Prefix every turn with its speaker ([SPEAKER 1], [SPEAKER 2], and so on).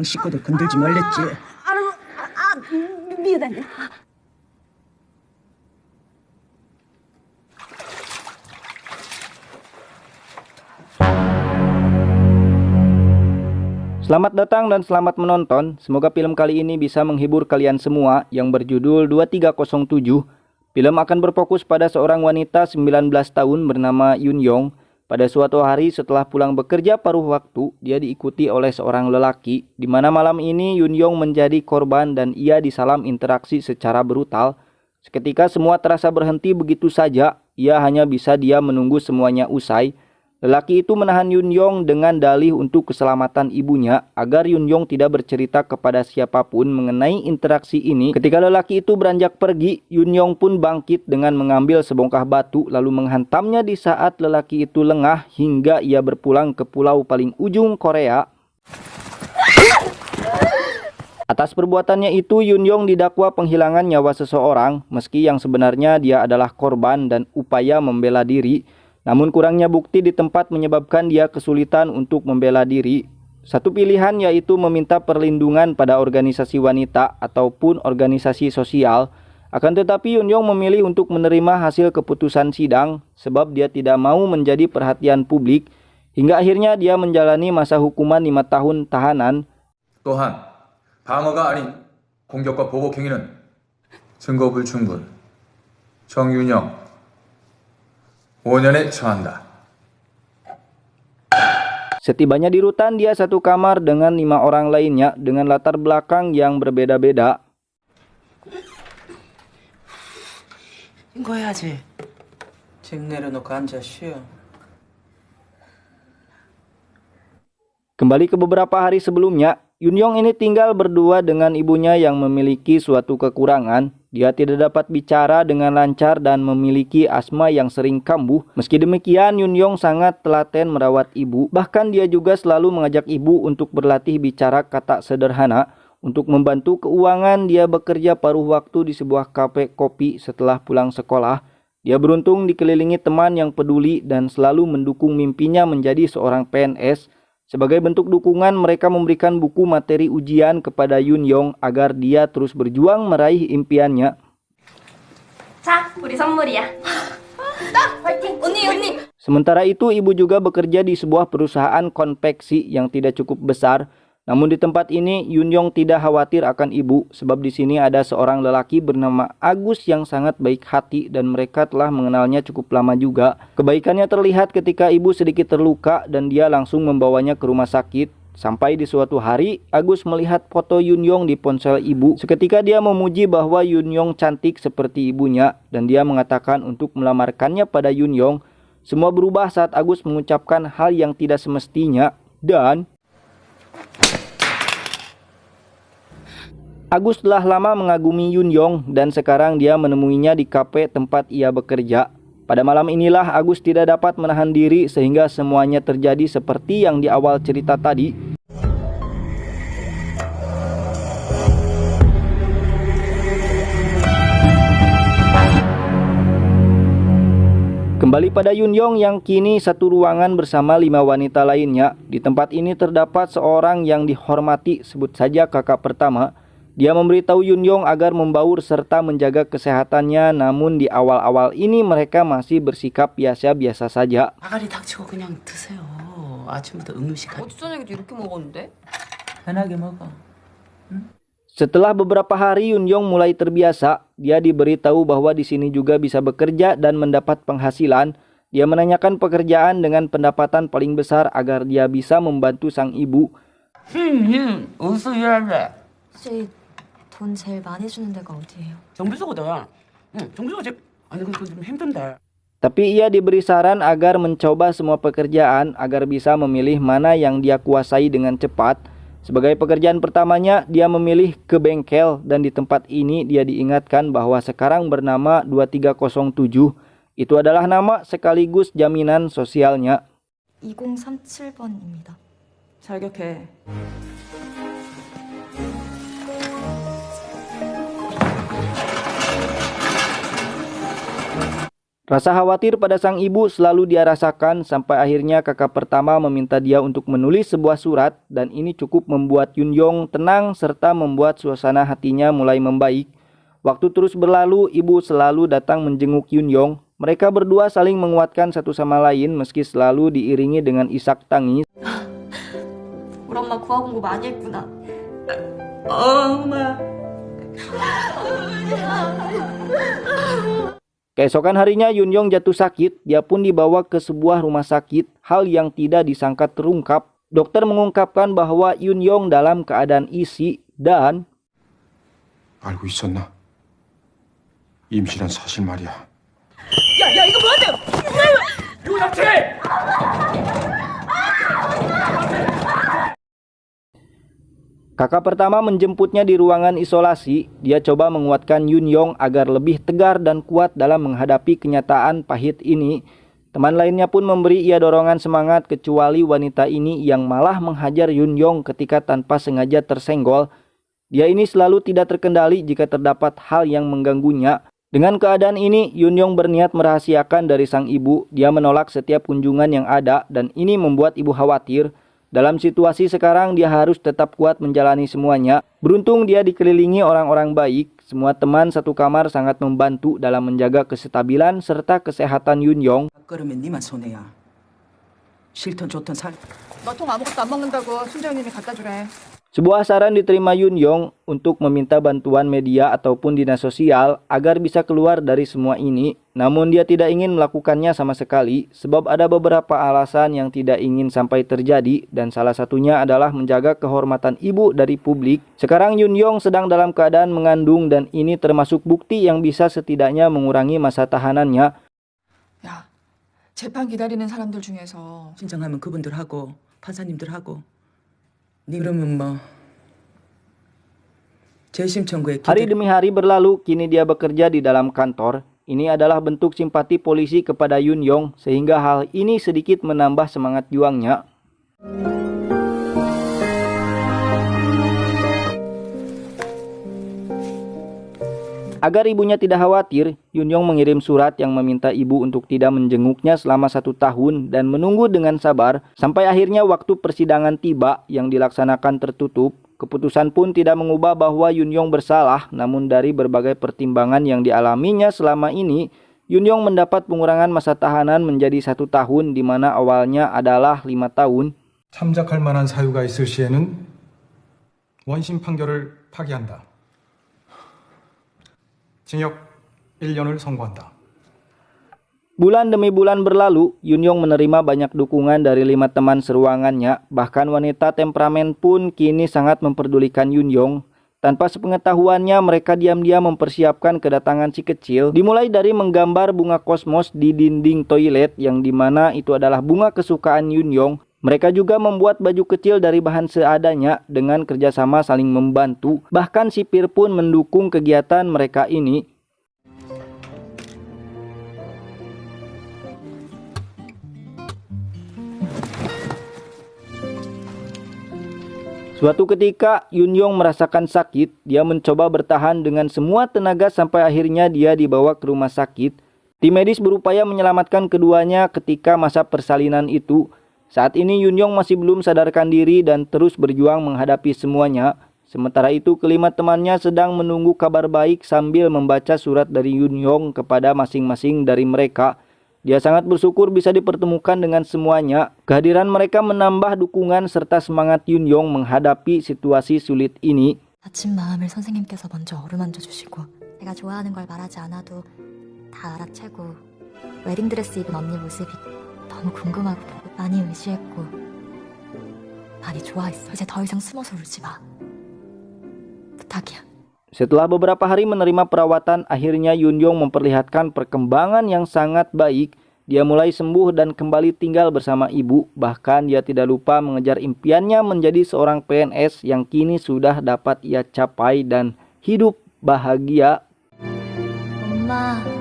[SPEAKER 1] 식구들 건들지 말랬지.
[SPEAKER 2] 미안해.
[SPEAKER 3] Selamat datang dan selamat menonton. Semoga film kali ini bisa menghibur kalian semua yang berjudul 2307. Film akan berfokus pada seorang wanita 19 tahun bernama Yun Yong. Pada suatu hari setelah pulang bekerja paruh waktu, dia diikuti oleh seorang lelaki, di mana malam ini Yun Yong menjadi korban dan ia disalam interaksi secara brutal. Seketika semua terasa berhenti begitu saja, ia hanya bisa diam menunggu semuanya usai. Lelaki itu menahan Yun Yong dengan dalih untuk keselamatan ibunya agar Yun Yong tidak bercerita kepada siapapun mengenai interaksi ini. Ketika lelaki itu beranjak pergi, Yun Yong pun bangkit dengan mengambil sebongkah batu lalu menghantamnya di saat lelaki itu lengah hingga ia berpulang ke pulau paling ujung Korea. Atas perbuatannya itu, Yun Yong didakwa penghilangan nyawa seseorang meski yang sebenarnya dia adalah korban dan upaya membela diri. Namun kurangnya bukti di tempat menyebabkan dia kesulitan untuk membela diri. Satu pilihan yaitu meminta perlindungan pada organisasi wanita ataupun organisasi sosial. Akan tetapi Yun Yong memilih untuk menerima hasil keputusan sidang sebab dia tidak mau menjadi perhatian publik. Hingga akhirnya dia menjalani masa hukuman 5 tahun tahanan.
[SPEAKER 4] 또한 방어가 아닌 공격과 보복 행위는 증거 불충분. 정윤영 5년에 처한다.
[SPEAKER 3] Setibanya di rutan, dia satu kamar dengan 5 orang lainnya dengan latar belakang yang berbeda-beda.
[SPEAKER 5] 이거 해야지. 짐 내려놓고 앉아 쉬어.
[SPEAKER 3] Kembali ke beberapa hari sebelumnya, Yun Yong ini tinggal berdua dengan ibunya yang memiliki suatu kekurangan. Dia tidak dapat bicara dengan lancar dan memiliki asma yang sering kambuh. Meski demikian, Yun Yong sangat telaten merawat ibu. Bahkan dia juga selalu mengajak ibu untuk berlatih bicara kata sederhana. Untuk membantu keuangan, dia bekerja paruh waktu di sebuah kafe kopi setelah pulang sekolah. Dia beruntung dikelilingi teman yang peduli dan selalu mendukung mimpinya menjadi seorang PNS. Sebagai bentuk dukungan, mereka memberikan buku materi ujian kepada Yun Yong agar dia terus berjuang meraih impiannya.
[SPEAKER 2] 자, 우리 선물이야. 나 파이팅. 언니.
[SPEAKER 3] Sementara itu, ibu juga bekerja di sebuah perusahaan konveksi yang tidak cukup besar. Namun di tempat ini, Yun Yong tidak khawatir akan ibu, sebab di sini ada seorang lelaki bernama Agus yang sangat baik hati dan mereka telah mengenalnya cukup lama juga. Kebaikannya terlihat ketika ibu sedikit terluka dan dia langsung membawanya ke rumah sakit. Sampai di suatu hari, Agus melihat foto Yun Yong di ponsel ibu. Seketika dia memuji bahwa Yun Yong cantik seperti ibunya dan dia mengatakan untuk melamarkannya pada Yun Yong. Semua berubah saat Agus mengucapkan hal yang tidak semestinya dan Agus telah lama mengagumi Yun Yong dan sekarang dia menemuinya di kafe tempat ia bekerja. Pada malam inilah Agus tidak dapat menahan diri sehingga semuanya terjadi seperti yang di awal cerita tadi. Kembali pada Yun Yong yang kini satu ruangan bersama 5 wanita lainnya. Di tempat ini terdapat seorang yang dihormati, sebut saja kakak pertama. Dia memberitahu Yun Yong agar membaur serta menjaga kesehatannya, namun di awal-awal ini mereka masih bersikap biasa-biasa saja.
[SPEAKER 5] 아가리 닥치고 그냥 드세요. 아침부터 음식
[SPEAKER 2] 어제 저녁에도 이렇게 먹었는데?
[SPEAKER 5] 편하게 먹어.
[SPEAKER 3] Setelah beberapa hari Yun Yong mulai terbiasa, dia diberitahu bahwa di sini juga bisa bekerja dan mendapat penghasilan. Dia menanyakan pekerjaan dengan pendapatan paling besar agar dia bisa membantu sang ibu.
[SPEAKER 5] 어디서 일할래?
[SPEAKER 6] 혹시 돈 제일 많이 주는 데가 어디예요?
[SPEAKER 5] 정비소거든. 정비소가 제일 아니 그거 좀 힘든데.
[SPEAKER 3] Tapi ia diberi saran agar mencoba semua pekerjaan agar bisa memilih mana yang dia kuasai dengan cepat. Sebagai pekerjaan pertamanya, dia memilih ke bengkel dan di tempat ini dia diingatkan bahwa sekarang bernama 2307. Itu adalah nama sekaligus jaminan sosialnya.
[SPEAKER 6] 2037번입니다.
[SPEAKER 5] 자격해.
[SPEAKER 3] Rasa khawatir pada sang ibu selalu dia rasakan sampai akhirnya kakak pertama meminta dia untuk menulis sebuah surat dan ini cukup membuat Yun Yong tenang serta membuat suasana hatinya mulai membaik. Waktu terus berlalu, ibu selalu datang menjenguk Yun Yong. Mereka berdua saling menguatkan satu sama lain meski selalu diiringi dengan isak tangis.
[SPEAKER 2] 우리 엄마 구하 공부 많이 했구나.
[SPEAKER 5] 엄마.
[SPEAKER 3] Keesokan harinya Yun Yong jatuh sakit, dia pun dibawa ke sebuah rumah sakit, hal yang tidak disangka terungkap. Dokter mengungkapkan bahwa Yun Yong dalam keadaan isi dan
[SPEAKER 1] 알고 있었나? 임신한 사실 말이야.
[SPEAKER 5] 야, 이거 뭐한테? 유자채!
[SPEAKER 3] kakak pertama menjemputnya di ruangan isolasi. Dia coba menguatkan Yun Yong agar lebih tegar dan kuat dalam menghadapi kenyataan pahit ini. Teman lainnya pun memberi ia dorongan semangat kecuali wanita ini yang malah menghajar Yun Yong ketika tanpa sengaja tersenggol. Dia ini selalu tidak terkendali jika terdapat hal yang mengganggunya. Dengan keadaan ini, Yun Yong berniat merahasiakan dari sang ibu. Dia menolak setiap kunjungan yang ada dan ini membuat ibu khawatir. Dalam situasi sekarang dia harus tetap kuat menjalani semuanya. Beruntung dia dikelilingi orang-orang baik. Semua teman satu kamar sangat membantu dalam menjaga kestabilan serta kesehatan Yun Yong.
[SPEAKER 5] 그러면 니만 손해야. 싫던 좋던 살.
[SPEAKER 7] 너통 아무것도 안 먹는다고 순정님이 갖다 주래.
[SPEAKER 3] Sebuah saran diterima Yun Yong untuk meminta bantuan media ataupun dinas sosial agar bisa keluar dari semua ini. Namun dia tidak ingin melakukannya sama sekali sebab ada beberapa alasan yang tidak ingin sampai terjadi dan salah satunya adalah menjaga kehormatan ibu dari publik. Sekarang Yun Yong sedang dalam keadaan mengandung dan ini termasuk bukti yang bisa setidaknya mengurangi masa tahanannya.
[SPEAKER 7] 야, 재판 기다리는 사람들 중에서
[SPEAKER 5] 신청하면 그분들하고 판사님들하고. 니 그러면 뭐 재심 청구에
[SPEAKER 3] Hari demi hari berlalu, kini dia bekerja di dalam kantor. Ini adalah bentuk simpati polisi kepada Yun Yong sehingga hal ini sedikit menambah semangat juangnya. Agar ibunya tidak khawatir, Yun Yong mengirim surat yang meminta ibu untuk tidak menjenguknya selama 1 tahun dan menunggu dengan sabar sampai akhirnya waktu persidangan tiba yang dilaksanakan tertutup. Keputusan pun tidak mengubah bahwa Yun Yong bersalah, namun dari berbagai pertimbangan yang dialaminya selama ini, Yun Yong mendapat pengurangan masa tahanan menjadi 1 tahun di mana awalnya adalah 5 tahun.
[SPEAKER 1] 참작할 만한 사유가 있을 시에는 원심 판결을 파기한다. 징역 1년을 선고한다.
[SPEAKER 3] Bulan demi bulan berlalu, Yun Yong menerima banyak dukungan dari 5 teman seruangannya. Bahkan wanita temperamen pun kini sangat memperdulikan Yun Yong. Tanpa sepengetahuannya, mereka diam-diam mempersiapkan kedatangan si kecil. Dimulai dari menggambar bunga kosmos di dinding toilet yang dimana itu adalah bunga kesukaan Yun Yong. Mereka juga membuat baju kecil dari bahan seadanya dengan kerjasama saling membantu. Bahkan sipir pun mendukung kegiatan mereka ini. Suatu ketika Yun Yong merasakan sakit. Dia mencoba bertahan dengan semua tenaga sampai akhirnya dia dibawa ke rumah sakit. Tim medis berupaya menyelamatkan keduanya ketika masa persalinan itu. Saat ini Yun Yong masih belum sadarkan diri dan terus berjuang menghadapi semuanya. Sementara itu kelima temannya sedang menunggu kabar baik sambil membaca surat dari Yun Yong kepada masing-masing dari mereka. Dia sangat bersyukur bisa dipertemukan dengan semuanya. Kehadiran mereka menambah dukungan serta semangat Yun Yong menghadapi situasi sulit ini.
[SPEAKER 6] 다친 마음을 선생님께서 먼저 어루만져 주시고 내가 좋아하는 걸 말하지 않아도 다 알아채고 웨딩드레스 입은 언니 모습이 너무 궁금하고 많이 의지했고 많이 좋아했어. 이제 더 이상 숨어서 울지 마. 부탁이야.
[SPEAKER 3] Setelah beberapa hari menerima perawatan, akhirnya Yun Yong memperlihatkan perkembangan yang sangat baik. Dia mulai sembuh dan kembali tinggal bersama ibu. Bahkan dia tidak lupa mengejar impiannya menjadi seorang PNS yang kini sudah dapat ia capai dan hidup bahagia.
[SPEAKER 6] 엄마,